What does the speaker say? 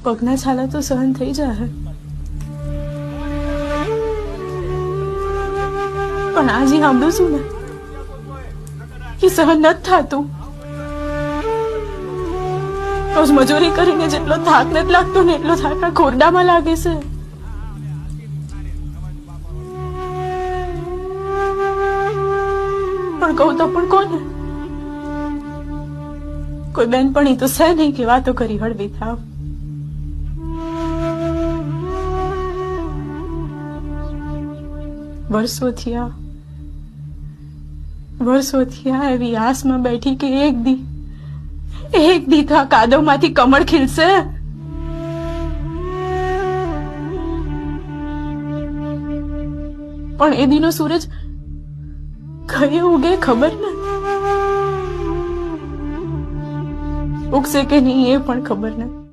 પગના છાલા તો સહન થઈ જાય, પણ આજે સાંભળું છું ને કે સહન નથી થતું. રોજ મજૂરી કરીને જેટલો થાક નથી લાગતો ને એટલો થાક આ ખોરડામાં લાગે છે. પણ કહું તો પણ કોને? કોઈ બેનપણી તો છે નહીં કે વાતો કરી હળવી થાવ. વર્ષો થયા એવી આસમાં બેઠી કે એક દી તો આ કાદવમાંથી કમળ ખીલશે. પણ એ દીનો સૂરજ કઈ ઉગે ખબર નથી, ઉગશે કે નહીં એ પણ ખબર નથી.